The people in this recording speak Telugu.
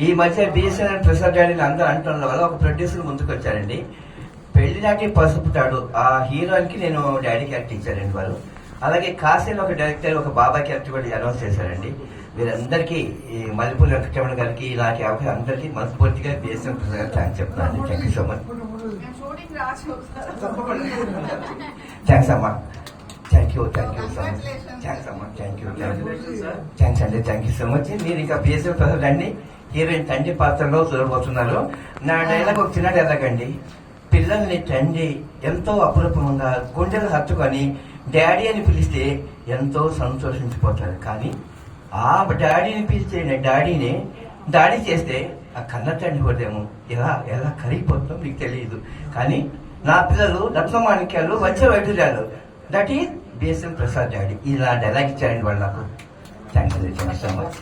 ఈ మధ్య బిఎస్ఎన్ ప్రసాద్ డాడీని అందరూ అంటున్న వల్ల ఒక ప్రొడ్యూసర్ ముందుకు వచ్చారండి. పెళ్లి నాటి పసుపు తాడు ఆ హీరోయిన్ కి నేను డాడీ క్యారెక్టర్ ఇచ్చారండి వాళ్ళు. అలాగే కాశీలో ఒక డైరెక్టర్ ఒక బాబా క్యారెక్టర్ కూడా అనౌన్స్ చేశారండి. వీరందరికీ ఈ మల్లెపూడి వెంకటరమణ గారికి ఇలాంటి అవకాశం అందరికీ మనస్ఫూర్తిగా బిఎస్ఎన్ ప్రసాద్ గారు థ్యాంక్స్ చెప్తున్నాను. Thank you so much. Thanks అమ్మా. Thank you so much. Thanks అమ్మా. థ్యాంక్స్ అండి. Thank you so much. మీరు ఇంకా బిఎస్ఎన్ ప్రసాద్ అండి హీరోయిన్ తండ్రి పాత్రలో చూడబోతున్నారు. నా డైలాగ్ ఒక చిన్న డైలాగ్ అండి. పిల్లల్ని తండ్రి ఎంతో అపురూపంగా గుండెలు హత్తుకొని డాడీ అని పిలిస్తే ఎంతో సంతోషించిపోతారు. కానీ ఆ డాడీని పిలిచే డాడీని దాడి చేస్తే ఆ కన్న తండ్రి హృదయం ఎలా కరిగిపోతుందో మీకు తెలియదు. కానీ నా పిల్లలు రత్నమాణిక్యాలు వచ్చే వైద్యురాలు that is BSN Prasad daddy. ఇలా డైలాగ్ ఇచ్చారండి వాళ్ళు నాకు. థ్యాంక్స్ అండి. Thank you so much.